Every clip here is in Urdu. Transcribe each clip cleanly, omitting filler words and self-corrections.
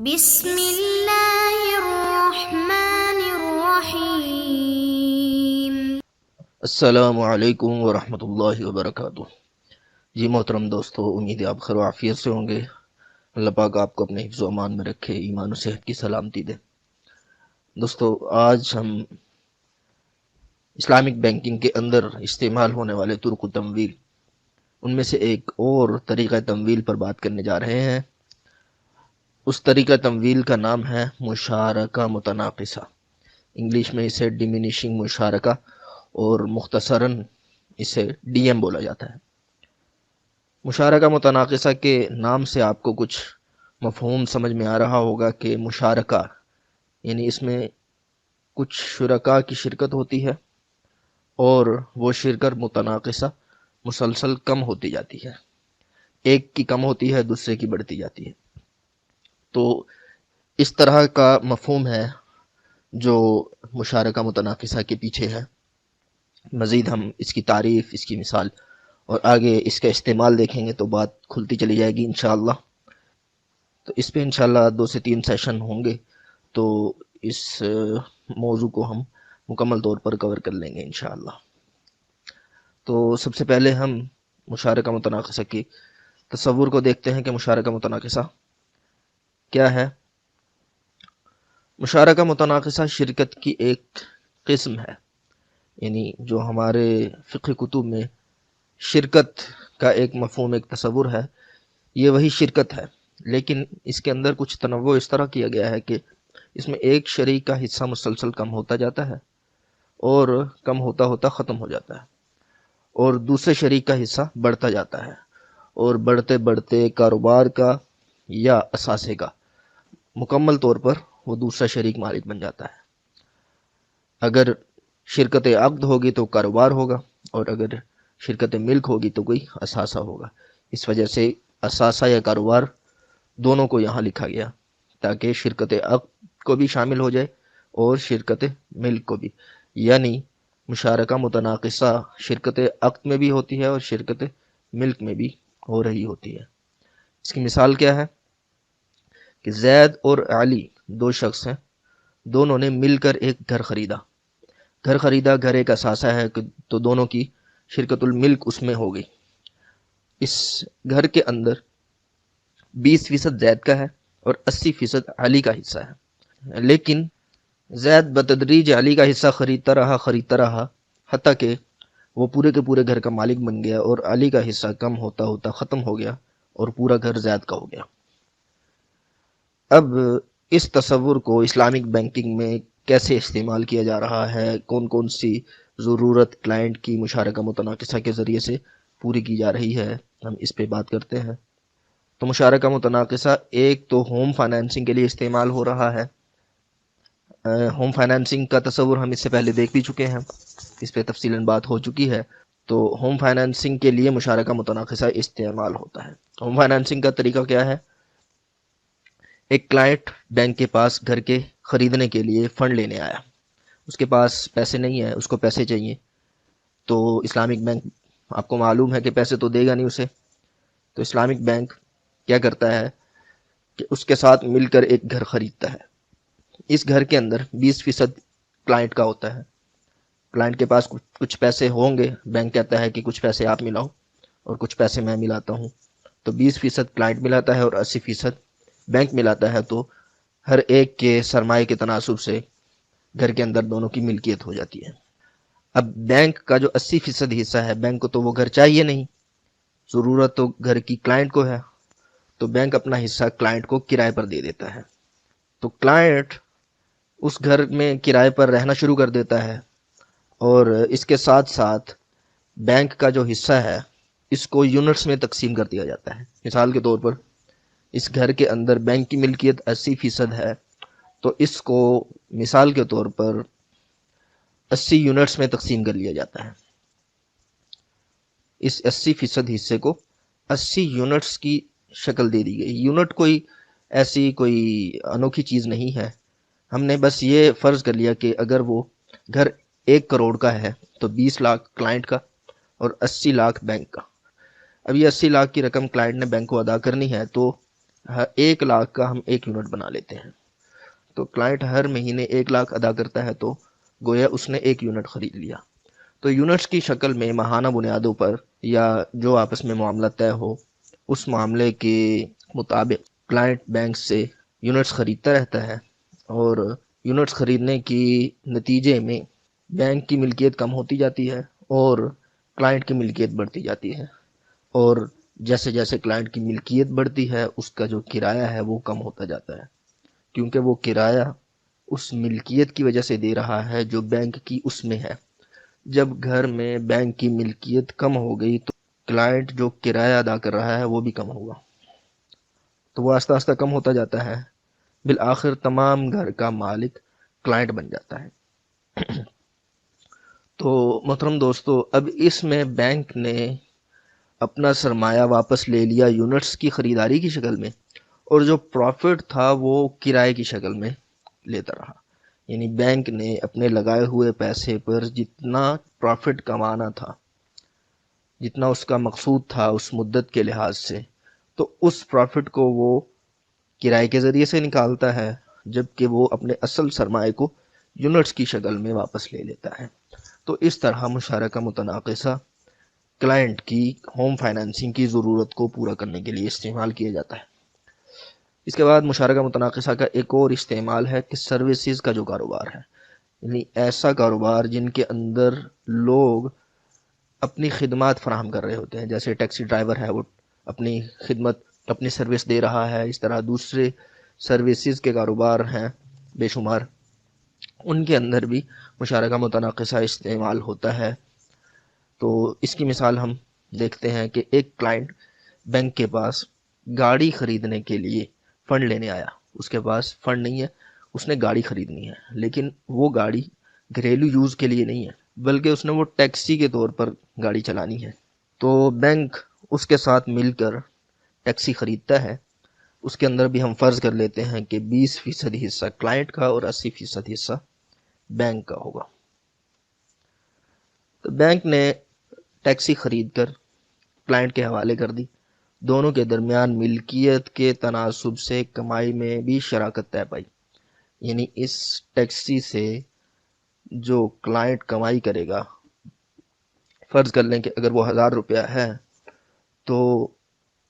بسم اللہ الرحمن الرحیم۔ السلام علیکم ورحمۃ اللہ وبرکاتہ۔ جی محترم دوستو، امید ہے آپ خیر و عافیت سے ہوں گے۔ اللہ پاک آپ کو اپنے حفظ و امان میں رکھے، ایمان و صحت کی سلامتی دے۔ دوستو، آج ہم اسلامک بینکنگ کے اندر استعمال ہونے والے طرق تمویل، ان میں سے ایک اور طریقہ تمویل پر بات کرنے جا رہے ہیں۔ اس طریقہ تمویل کا نام ہے مشارکہ متناقصہ۔ انگلش میں اسے ڈیمینیشنگ مشارکہ اور مختصراً اسے ڈی ایم بولا جاتا ہے۔ مشارکہ متناقصہ کے نام سے آپ کو کچھ مفہوم سمجھ میں آ رہا ہوگا کہ مشارکہ یعنی اس میں کچھ شرکاء کی شرکت ہوتی ہے اور وہ شرکت متناقصہ مسلسل کم ہوتی جاتی ہے، ایک کی کم ہوتی ہے دوسرے کی بڑھتی جاتی ہے۔ تو اس طرح کا مفہوم ہے جو مشارکہ متناقصہ کے پیچھے ہے۔ مزید ہم اس کی تعریف، اس کی مثال اور آگے اس کا استعمال دیکھیں گے تو بات کھلتی چلی جائے گی انشاءاللہ۔ تو اس پہ انشاءاللہ 2 سے 3 سیشن ہوں گے، تو اس موضوع کو ہم مکمل طور پر کور کر لیں گے انشاءاللہ۔ تو سب سے پہلے ہم مشارکہ متناقصہ کی تصور کو دیکھتے ہیں کہ مشارکہ متناقصہ کیا ہے۔ مشارکہ متناقصہ شرکت کی ایک قسم ہے، یعنی جو ہمارے فقہ کتب میں شرکت کا ایک مفہوم، ایک تصور ہے، یہ وہی شرکت ہے، لیکن اس کے اندر کچھ تنوع اس طرح کیا گیا ہے کہ اس میں ایک شریک کا حصہ مسلسل کم ہوتا جاتا ہے اور کم ہوتا ہوتا ختم ہو جاتا ہے، اور دوسرے شریک کا حصہ بڑھتا جاتا ہے، اور بڑھتے بڑھتے کاروبار کا یا اثاثے کا مکمل طور پر وہ دوسرا شریک مالک بن جاتا ہے۔ اگر شرکت عقد ہوگی تو کاروبار ہوگا، اور اگر شرکت ملک ہوگی تو کوئی اثاثہ ہوگا۔ اس وجہ سے اثاثہ یا کاروبار دونوں کو یہاں لکھا گیا تاکہ شرکت عقد کو بھی شامل ہو جائے اور شرکت ملک کو بھی، یعنی مشارکہ متناقصہ شرکت عقد میں بھی ہوتی ہے اور شرکت ملک میں بھی ہو رہی ہوتی ہے۔ اس کی مثال کیا ہے کہ زید اور علی 2 شخص ہیں، دونوں نے مل کر ایک گھر خریدا۔ گھر ایک اثاثہ ہے تو دونوں کی شرکت الملک اس میں ہو گئی۔ اس گھر کے اندر 20% زید کا ہے اور 80% علی کا حصہ ہے، لیکن زید بتدریج علی کا حصہ خریدتا رہا حتیٰ کہ وہ پورے کے پورے گھر کا مالک بن گیا، اور علی کا حصہ کم ہوتا ہوتا ختم ہو گیا اور پورا گھر زید کا ہو گیا۔ اب اس تصور کو اسلامک بینکنگ میں کیسے استعمال کیا جا رہا ہے، کون کون سی ضرورت کلائنٹ کی مشارکہ متناقصہ کے ذریعے سے پوری کی جا رہی ہے، ہم اس پہ بات کرتے ہیں۔ تو مشارکہ متناقصہ ایک تو ہوم فائنینسنگ کے لیے استعمال ہو رہا ہے۔ ہوم فائنینسنگ کا تصور ہم اس سے پہلے دیکھ بھی چکے ہیں، اس پہ تفصیلاً بات ہو چکی ہے۔ تو ہوم فائنینسنگ کے لیے مشارکہ متناقصہ استعمال ہوتا ہے۔ ہوم فائنینسنگ کا طریقہ کیا ہے؟ ایک کلائنٹ بینک کے پاس گھر کے خریدنے کے لیے فنڈ لینے آیا، اس کے پاس پیسے نہیں ہیں، اس کو پیسے چاہیے، تو اسلامک بینک آپ کو معلوم ہے کہ پیسے تو دے گا نہیں اسے، تو اسلامک بینک کیا کرتا ہے کہ اس کے ساتھ مل کر ایک گھر خریدتا ہے۔ اس گھر کے اندر 20% کلائنٹ کا ہوتا ہے۔ کلائنٹ کے پاس کچھ پیسے ہوں گے، بینک کہتا ہے کہ کچھ پیسے آپ ملاؤ اور کچھ پیسے میں ملاتا ہوں، تو 20% کلائنٹ ملاتا ہے اور 80% بینک ملاتا ہے، تو ہر ایک کے سرمایہ کے تناسب سے گھر کے اندر دونوں کی ملکیت ہو جاتی ہے۔ اب بینک کا جو 80% حصہ ہے، بینک کو تو وہ گھر چاہیے نہیں، ضرورت تو گھر کی کلائنٹ کو ہے، تو بینک اپنا حصہ کلائنٹ کو کرائے پر دے دیتا ہے۔ تو کلائنٹ اس گھر میں کرائے پر رہنا شروع کر دیتا ہے، اور اس کے ساتھ ساتھ بینک کا جو حصہ ہے اس کو یونٹس میں تقسیم کر دیا جاتا ہے۔ مثال کے طور پر اس گھر کے اندر بینک کی ملکیت 80% ہے، تو اس کو مثال کے طور پر 80 یونٹس میں تقسیم کر لیا جاتا ہے۔ اس 80% حصے کو 80 یونٹس کی شکل دے دی گئی۔ یونٹ کوئی ایسی کوئی انوکھی چیز نہیں ہے، ہم نے بس یہ فرض کر لیا کہ اگر وہ گھر 1 کروڑ کا ہے تو 20 لاکھ کلائنٹ کا اور 80 لاکھ بینک کا۔ اب یہ 80 لاکھ کی رقم کلائنٹ نے بینک کو ادا کرنی ہے، تو 1 لاکھ کا ہم 1 یونٹ بنا لیتے ہیں، تو کلائنٹ ہر مہینے 1 لاکھ ادا کرتا ہے، تو گویا اس نے 1 یونٹ خرید لیا۔ تو یونٹس کی شکل میں ماہانہ بنیادوں پر یا جو آپس میں معاملہ طے ہو اس معاملے کے مطابق کلائنٹ بینک سے یونٹس خریدتا رہتا ہے، اور یونٹس خریدنے کی نتیجے میں بینک کی ملکیت کم ہوتی جاتی ہے اور کلائنٹ کی ملکیت بڑھتی جاتی ہے، اور جیسے جیسے کلائنٹ کی ملکیت بڑھتی ہے اس کا جو کرایہ ہے وہ کم ہوتا جاتا ہے، کیونکہ وہ کرایہ اس ملکیت کی وجہ سے دے رہا ہے جو بینک کی اس میں ہے۔ جب گھر میں بینک کی ملکیت کم ہو گئی تو کلائنٹ جو کرایہ ادا کر رہا ہے وہ بھی کم ہوگا، تو وہ آہستہ آہستہ کم ہوتا جاتا ہے، بالآخر تمام گھر کا مالک کلائنٹ بن جاتا ہے۔ تو محترم دوستو، اب اس میں بینک نے اپنا سرمایہ واپس لے لیا یونٹس کی خریداری کی شکل میں، اور جو پروفٹ تھا وہ کرائے کی شکل میں لیتا رہا، یعنی بینک نے اپنے لگائے ہوئے پیسے پر جتنا پروفٹ کمانا تھا، جتنا اس کا مقصود تھا اس مدت کے لحاظ سے، تو اس پروفٹ کو وہ کرائے کے ذریعے سے نکالتا ہے، جبکہ وہ اپنے اصل سرمایہ کو یونٹس کی شکل میں واپس لے لیتا ہے۔ تو اس طرح مشارکہ متناقصہ کلائنٹ کی ہوم فائنانسنگ کی ضرورت کو پورا کرنے کے لیے استعمال کیا جاتا ہے۔ اس کے بعد مشارکہ متناقصہ کا ایک اور استعمال ہے کہ سروسز کا جو کاروبار ہے، یعنی ایسا کاروبار جن کے اندر لوگ اپنی خدمات فراہم کر رہے ہوتے ہیں، جیسے ٹیکسی ڈرائیور ہے وہ اپنی خدمت اپنی سروس دے رہا ہے، اس طرح دوسرے سروسز کے کاروبار ہیں بے شمار، ان کے اندر بھی مشارکہ متناقصہ استعمال ہوتا ہے۔ تو اس کی مثال ہم دیکھتے ہیں کہ ایک کلائنٹ بینک کے پاس گاڑی خریدنے کے لیے فنڈ لینے آیا، اس کے پاس فنڈ نہیں ہے، اس نے گاڑی خریدنی ہے، لیکن وہ گاڑی گھریلو یوز کے لیے نہیں ہے بلکہ اس نے وہ ٹیکسی کے طور پر گاڑی چلانی ہے۔ تو بینک اس کے ساتھ مل کر ٹیکسی خریدتا ہے، اس کے اندر بھی ہم فرض کر لیتے ہیں کہ 20% حصہ کلائنٹ کا اور 80% حصہ بینک کا ہوگا۔ تو بینک نے ٹیکسی خرید کر کلائنٹ کے حوالے کر دی، دونوں کے درمیان ملکیت کے تناسب سے کمائی میں بھی شراکت طے پائی، یعنی اس ٹیکسی سے جو کلائنٹ کمائی کرے گا، فرض کر لیں کہ اگر وہ 1000 روپیہ ہے تو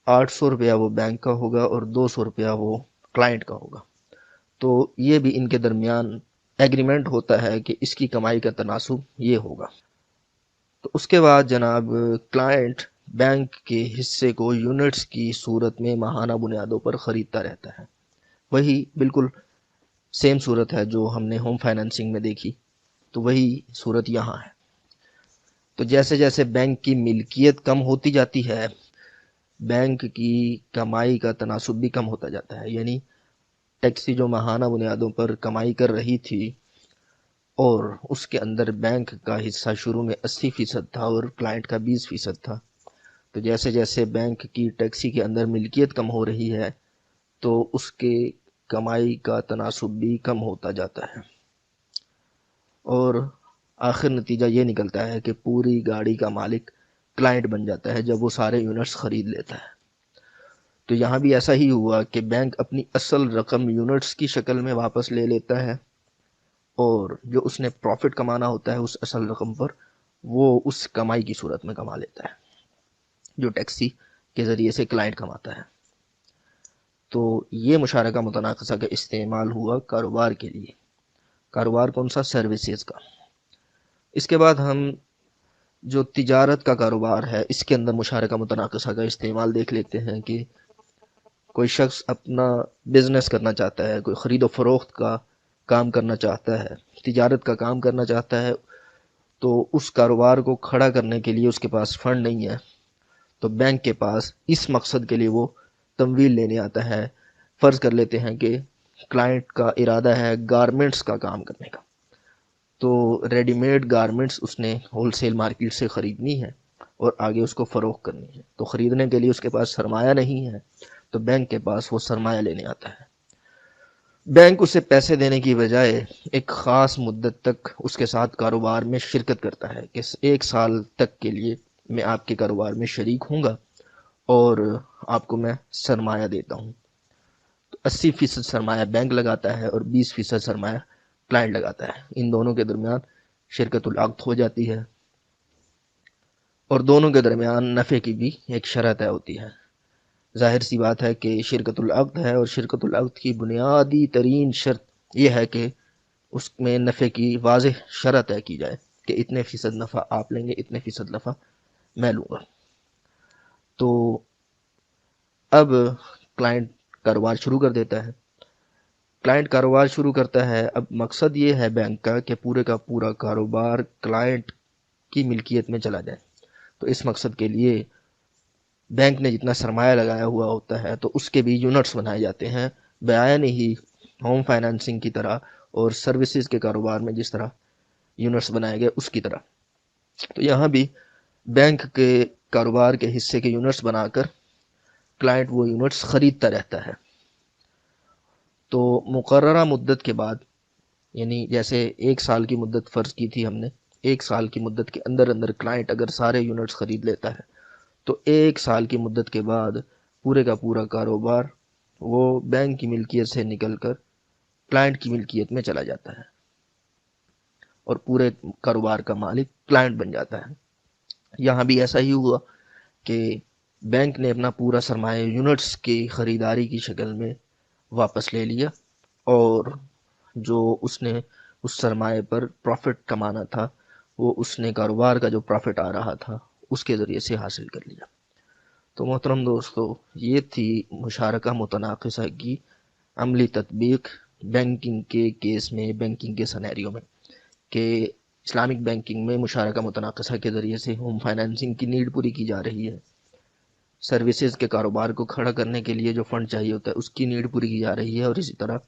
800 روپیہ وہ بینک کا ہوگا اور 200 روپیہ وہ کلائنٹ کا ہوگا۔ تو یہ بھی ان کے درمیان ایگریمنٹ ہوتا ہے کہ اس کی کمائی کا تناسب یہ ہوگا۔ تو اس کے بعد جناب کلائنٹ بینک کے حصے کو یونٹس کی صورت میں ماہانہ بنیادوں پر خریدتا رہتا ہے، وہی بالکل سیم صورت ہے جو ہم نے ہوم فائنانسنگ میں دیکھی، تو وہی صورت یہاں ہے۔ تو جیسے جیسے بینک کی ملکیت کم ہوتی جاتی ہے، بینک کی کمائی کا تناسب بھی کم ہوتا جاتا ہے، یعنی ٹیکسی جو ماہانہ بنیادوں پر کمائی کر رہی تھی اور اس کے اندر بینک کا حصہ شروع میں 80% تھا اور کلائنٹ کا 20% تھا، تو جیسے جیسے بینک کی ٹیکسی کے اندر ملکیت کم ہو رہی ہے تو اس کے کمائی کا تناسب بھی کم ہوتا جاتا ہے، اور آخر نتیجہ یہ نکلتا ہے کہ پوری گاڑی کا مالک کلائنٹ بن جاتا ہے جب وہ سارے یونٹس خرید لیتا ہے۔ تو یہاں بھی ایسا ہی ہوا کہ بینک اپنی اصل رقم یونٹس کی شکل میں واپس لے لیتا ہے، اور جو اس نے پروفٹ کمانا ہوتا ہے اس اصل رقم پر، وہ اس کمائی کی صورت میں کما لیتا ہے جو ٹیکسی کے ذریعے سے کلائنٹ کماتا ہے۔ تو یہ مشارکہ متناقصہ کا استعمال ہوا کاروبار کے لیے۔ کاروبار کون سا؟ سروسز کا۔ اس کے بعد ہم جو تجارت کا کاروبار ہے اس کے اندر مشارکہ متناقصہ کا استعمال دیکھ لیتے ہیں کہ کوئی شخص اپنا بزنس کرنا چاہتا ہے، کوئی خرید و فروخت کا کام کرنا چاہتا ہے، تجارت کا کام کرنا چاہتا ہے، تو اس کاروبار کو کھڑا کرنے کے لیے اس کے پاس فنڈ نہیں ہے، تو بینک کے پاس اس مقصد کے لیے وہ تمویل لینے آتا ہے۔ فرض کر لیتے ہیں کہ کلائنٹ کا ارادہ ہے گارمنٹس کا کام کرنے کا، تو ریڈی میڈ گارمنٹس اس نے ہول سیل مارکیٹ سے خریدنی ہے اور آگے اس کو فروخت کرنی ہے، تو خریدنے کے لیے اس کے پاس سرمایہ نہیں ہے، تو بینک کے پاس وہ سرمایہ لینے آتا ہے۔ بینک اسے پیسے دینے کی بجائے ایک خاص مدت تک اس کے ساتھ کاروبار میں شرکت کرتا ہے کہ 1 سال تک کے لیے میں آپ کے کاروبار میں شریک ہوں گا اور آپ کو میں سرمایہ دیتا ہوں۔ 80% سرمایہ بینک لگاتا ہے اور 20% سرمایہ کلائنٹ لگاتا ہے. ان دونوں کے درمیان شرکت العقد ہو جاتی ہے اور دونوں کے درمیان نفع کی بھی ایک شرط طے ہوتی ہے. ظاہر سی بات ہے کہ شرکت العقد ہے اور شرکت العقد کی بنیادی ترین شرط یہ ہے کہ اس میں نفع کی واضح شرط طے کی جائے کہ اتنے فیصد نفع آپ لیں گے، اتنے فیصد نفع میں لوں گا. تو اب کلائنٹ کاروبار شروع کر دیتا ہے. کلائنٹ کاروبار شروع کرتا ہے. اب مقصد یہ ہے بینک کا پورا کاروبار کلائنٹ کی ملکیت میں چلا جائے. تو اس مقصد کے لیے بینک نے جتنا سرمایہ لگایا ہوا ہوتا ہے تو اس کے بھی یونٹس بنائے جاتے ہیں، بیان ہی ہوم فائنانسنگ کی طرح اور سروسز کے کاروبار میں جس طرح یونٹس بنائے گئے اس کی طرح. تو یہاں بھی بینک کے کاروبار کے حصے کے یونٹس بنا کر کلائنٹ وہ یونٹس خریدتا رہتا ہے. تو مقررہ مدت کے بعد، یعنی جیسے 1 سال کی مدت فرض کی تھی ہم نے، 1 سال کی مدت کے اندر کلائنٹ اگر سارے یونٹس خرید لیتا ہے تو 1 سال کی مدت کے بعد پورے کا پورا کاروبار وہ بینک کی ملکیت سے نکل کر کلائنٹ کی ملکیت میں چلا جاتا ہے اور پورے کاروبار کا مالک کلائنٹ بن جاتا ہے. یہاں بھی ایسا ہی ہوا کہ بینک نے اپنا پورا سرمایہ یونٹس کی خریداری کی شکل میں واپس لے لیا اور جو اس نے اس سرمایہ پر پروفٹ کمانا تھا وہ اس نے کاروبار کا جو پروفٹ آ رہا تھا اس کے ذریعے سے حاصل کر لیا. تو محترم دوستو، یہ تھی مشارکہ متناقصہ کی عملی تطبیق بینکنگ کے کیس میں، بینکنگ کے سینیریو میں، کہ اسلامک بینکنگ میں مشارکہ متناقصہ کے ذریعے سے ہوم فائنانسنگ کی نیڈ پوری کی جا رہی ہے. سروسز کے کاروبار کو کھڑا کرنے کے لیے جو فنڈ چاہیے ہوتا ہے اس کی نیڈ پوری کی جا رہی ہے، اور اسی طرح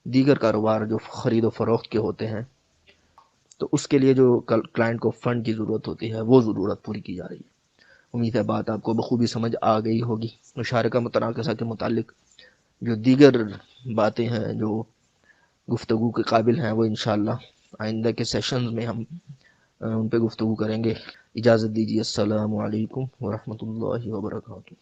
دیگر کاروبار جو خرید و فروخت کے ہوتے ہیں تو اس کے لیے جو کلائنٹ کو فنڈ کی ضرورت ہوتی ہے وہ ضرورت پوری کی جا رہی ہے. امید ہے بات آپ کو بخوبی سمجھ آ گئی ہوگی. مشارکہ متناقصہ کے متعلق جو دیگر باتیں ہیں جو گفتگو کے قابل ہیں وہ انشاءاللہ آئندہ کے سیشنز میں ہم ان پہ گفتگو کریں گے. اجازت دیجیے. السلام علیکم ورحمۃ اللہ وبرکاتہ.